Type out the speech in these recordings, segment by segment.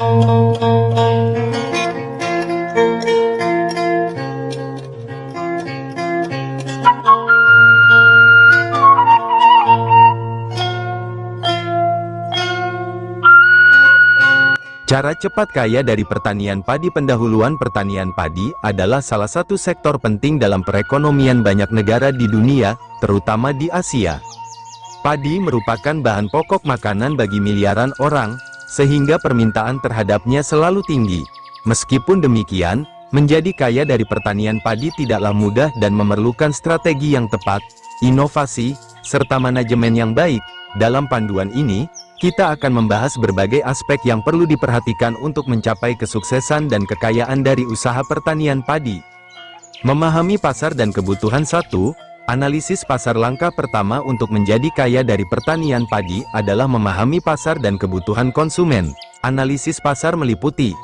Cara cepat kaya dari pertanian padi. Pendahuluan pertanian padi adalah salah satu sektor penting dalam perekonomian banyak negara di dunia, terutama di Asia. Padi merupakan bahan pokok makanan bagi miliaran orang, sehingga permintaan terhadapnya selalu tinggi. Meskipun demikian, menjadi kaya dari pertanian padi tidaklah mudah dan memerlukan strategi yang tepat, inovasi, serta manajemen yang baik. Dalam panduan ini, kita akan membahas berbagai aspek yang perlu diperhatikan untuk mencapai kesuksesan dan kekayaan dari usaha pertanian padi. Memahami pasar dan kebutuhan. 1. Analisis pasar. Langkah pertama untuk menjadi kaya dari pertanian padi adalah memahami pasar dan kebutuhan konsumen. Analisis pasar meliputi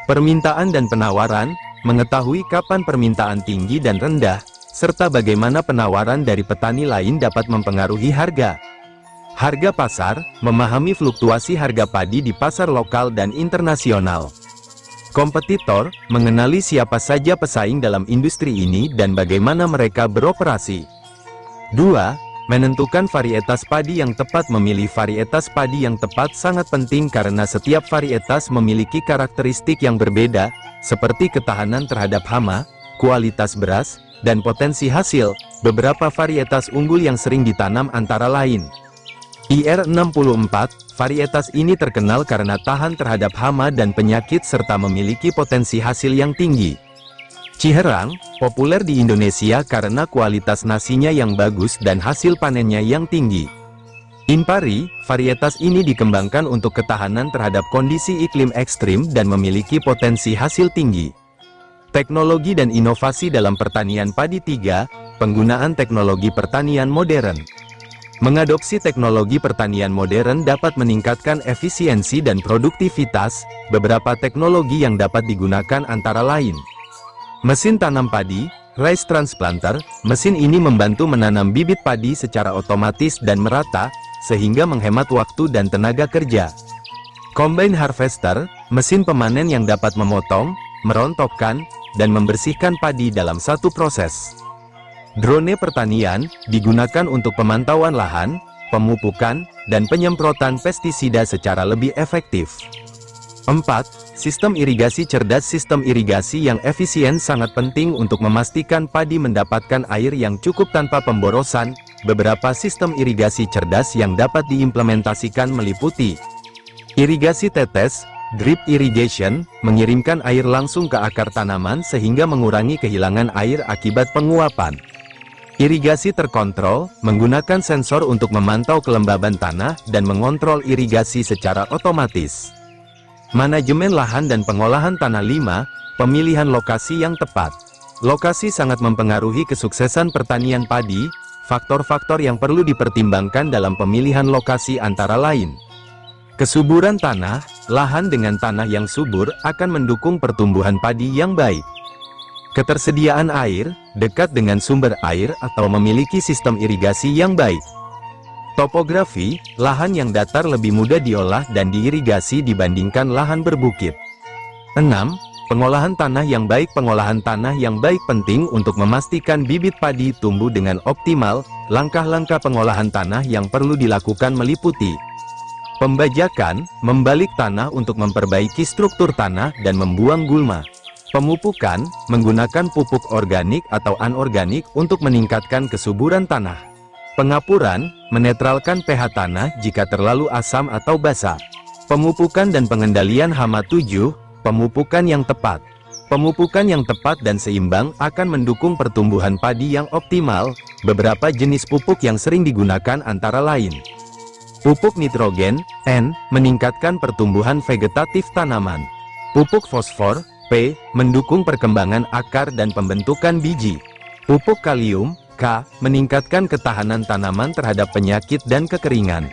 permintaan dan penawaran, mengetahui kapan permintaan tinggi dan rendah, serta bagaimana penawaran dari petani lain dapat mempengaruhi harga. Harga pasar, memahami fluktuasi harga padi di pasar lokal dan internasional. Kompetitor, mengenali siapa saja pesaing dalam industri ini dan bagaimana mereka beroperasi. 2. Menentukan varietas padi yang tepat. Memilih varietas padi yang tepat sangat penting karena setiap varietas memiliki karakteristik yang berbeda, seperti ketahanan terhadap hama, kualitas beras, dan potensi hasil. Beberapa varietas unggul yang sering ditanam antara lain IR64, varietas ini terkenal karena tahan terhadap hama dan penyakit serta memiliki potensi hasil yang tinggi. Ciherang, populer di Indonesia karena kualitas nasinya yang bagus dan hasil panennya yang tinggi. Impari, varietas ini dikembangkan untuk ketahanan terhadap kondisi iklim ekstrim dan memiliki potensi hasil tinggi. Teknologi dan inovasi dalam pertanian padi. 3. Penggunaan teknologi pertanian modern. Mengadopsi teknologi pertanian modern dapat meningkatkan efisiensi dan produktivitas. Beberapa teknologi yang dapat digunakan antara lain: mesin tanam padi, rice transplanter. Mesin ini membantu menanam bibit padi secara otomatis dan merata, sehingga menghemat waktu dan tenaga kerja. Combine harvester, mesin pemanen yang dapat memotong, merontokkan, dan membersihkan padi dalam satu proses. Drone pertanian, digunakan untuk pemantauan lahan, pemupukan, dan penyemprotan pestisida secara lebih efektif. 4. Sistem irigasi cerdas. Sistem irigasi yang efisien sangat penting untuk memastikan padi mendapatkan air yang cukup tanpa pemborosan. Beberapa sistem irigasi cerdas yang dapat diimplementasikan meliputi irigasi tetes, drip irrigation, mengirimkan air langsung ke akar tanaman sehingga mengurangi kehilangan air akibat penguapan. Irigasi terkontrol, menggunakan sensor untuk memantau kelembaban tanah dan mengontrol irigasi secara otomatis. Manajemen lahan dan pengolahan tanah. 5. Pemilihan lokasi yang tepat. Lokasi sangat mempengaruhi kesuksesan pertanian padi. Faktor-faktor yang perlu dipertimbangkan dalam pemilihan lokasi antara lain: kesuburan tanah. Lahan dengan tanah yang subur akan mendukung pertumbuhan padi yang baik. Ketersediaan air, dekat dengan sumber air atau memiliki sistem irigasi yang baik. Topografi, lahan yang datar lebih mudah diolah dan diirigasi dibandingkan lahan berbukit. 6. Pengolahan tanah yang baik. Pengolahan tanah yang baik penting untuk memastikan bibit padi tumbuh dengan optimal. Langkah-langkah pengolahan tanah yang perlu dilakukan meliputi pembajakan, membalik tanah untuk memperbaiki struktur tanah dan membuang gulma. Pemupukan, menggunakan pupuk organik atau anorganik untuk meningkatkan kesuburan tanah. Pengapuran, menetralkan pH tanah jika terlalu asam atau basa. Pemupukan dan pengendalian hama. 7. Pemupukan yang tepat. Pemupukan yang tepat dan seimbang akan mendukung pertumbuhan padi yang optimal. Beberapa jenis pupuk yang sering digunakan antara lain: pupuk nitrogen, N, meningkatkan pertumbuhan vegetatif tanaman. Pupuk fosfor, P, mendukung perkembangan akar dan pembentukan biji. Pupuk kalium, K, meningkatkan ketahanan tanaman terhadap penyakit dan kekeringan.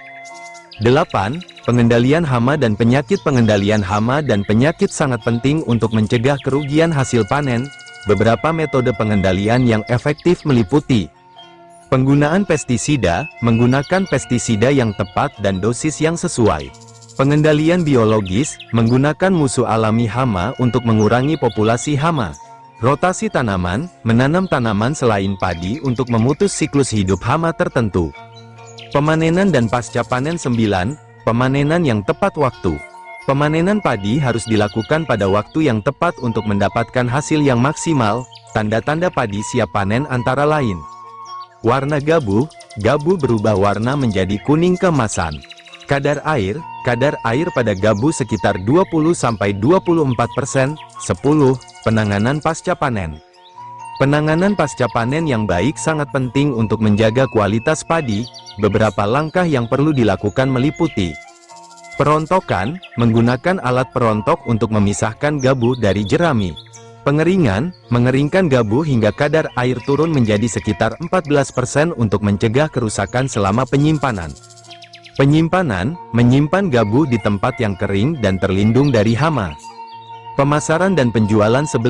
8. Pengendalian hama dan penyakit. Pengendalian hama dan penyakit sangat penting untuk mencegah kerugian hasil panen. Beberapa metode pengendalian yang efektif meliputi penggunaan pestisida, menggunakan pestisida yang tepat dan dosis yang sesuai. Pengendalian biologis, menggunakan musuh alami hama untuk mengurangi populasi hama. Rotasi tanaman, menanam tanaman selain padi untuk memutus siklus hidup hama tertentu. Pemanenan dan pasca panen 9, pemanenan yang tepat waktu. Pemanenan padi harus dilakukan pada waktu yang tepat untuk mendapatkan hasil yang maksimal. Tanda-tanda padi siap panen antara lain. Warna gabu berubah warna menjadi kuning keemasan. Kadar air pada gabu sekitar 20-24%. 10. Penanganan pasca panen. Penanganan pasca panen yang baik sangat penting untuk menjaga kualitas padi. Beberapa langkah yang perlu dilakukan meliputi: perontokan, menggunakan alat perontok untuk memisahkan gabu dari jerami. Pengeringan, mengeringkan gabu hingga kadar air turun menjadi sekitar 14% untuk mencegah kerusakan selama penyimpanan. Penyimpanan, menyimpan gabu di tempat yang kering dan terlindung dari hama. Pemasaran dan penjualan 11,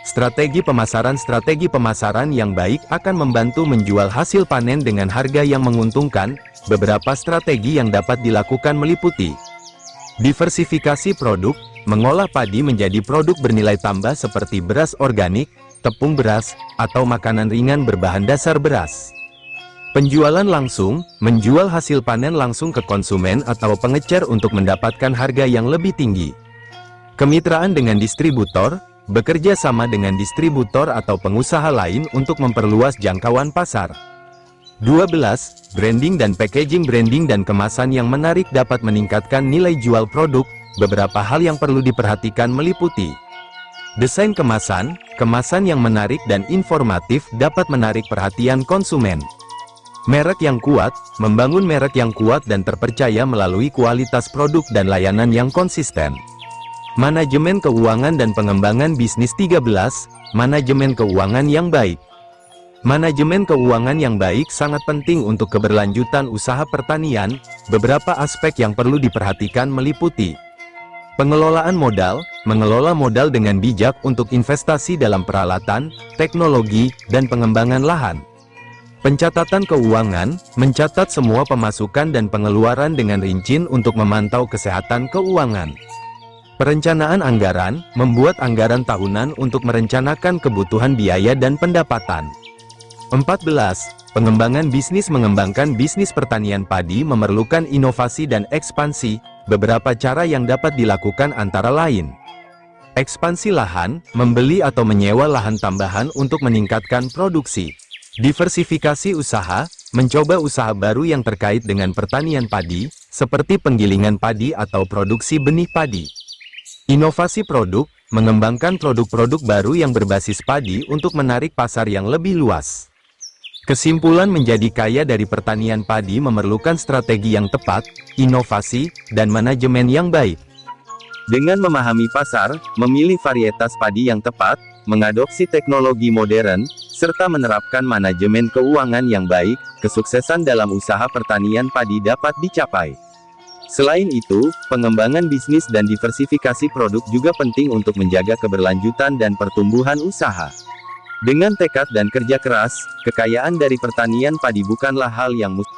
strategi pemasaran. Strategi pemasaran yang baik akan membantu menjual hasil panen dengan harga yang menguntungkan. Beberapa strategi yang dapat dilakukan meliputi: diversifikasi produk, mengolah padi menjadi produk bernilai tambah seperti beras organik, tepung beras, atau makanan ringan berbahan dasar beras. Penjualan langsung, menjual hasil panen langsung ke konsumen atau pengecer untuk mendapatkan harga yang lebih tinggi. Kemitraan dengan distributor, bekerja sama dengan distributor atau pengusaha lain untuk memperluas jangkauan pasar. 12. Branding dan packaging. Branding dan kemasan yang menarik dapat meningkatkan nilai jual produk. Beberapa hal yang perlu diperhatikan meliputi: desain kemasan. Kemasan yang menarik dan informatif dapat menarik perhatian konsumen. Merek yang kuat, membangun merek yang kuat dan terpercaya melalui kualitas produk dan layanan yang konsisten. Manajemen keuangan dan pengembangan bisnis. 13. Manajemen keuangan yang baik. Manajemen keuangan yang baik sangat penting untuk keberlanjutan usaha pertanian. Beberapa aspek yang perlu diperhatikan meliputi: pengelolaan modal, mengelola modal dengan bijak untuk investasi dalam peralatan, teknologi, dan pengembangan lahan. Pencatatan keuangan, mencatat semua pemasukan dan pengeluaran dengan rinci untuk memantau kesehatan keuangan. Perencanaan anggaran, membuat anggaran tahunan untuk merencanakan kebutuhan biaya dan pendapatan. 14. Pengembangan bisnis. Mengembangkan bisnis pertanian padi memerlukan inovasi dan ekspansi. Beberapa cara yang dapat dilakukan antara lain: ekspansi lahan, membeli atau menyewa lahan tambahan untuk meningkatkan produksi. Diversifikasi usaha, mencoba usaha baru yang terkait dengan pertanian padi, seperti penggilingan padi atau produksi benih padi. Inovasi produk, mengembangkan produk-produk baru yang berbasis padi untuk menarik pasar yang lebih luas. Kesimpulan: menjadi kaya dari pertanian padi memerlukan strategi yang tepat, inovasi, dan manajemen yang baik. Dengan memahami pasar, memilih varietas padi yang tepat, mengadopsi teknologi modern, serta menerapkan manajemen keuangan yang baik, kesuksesan dalam usaha pertanian padi dapat dicapai. Selain itu, pengembangan bisnis dan diversifikasi produk juga penting untuk menjaga keberlanjutan dan pertumbuhan usaha. Dengan tekad dan kerja keras, kekayaan dari pertanian padi bukanlah hal yang mustahil.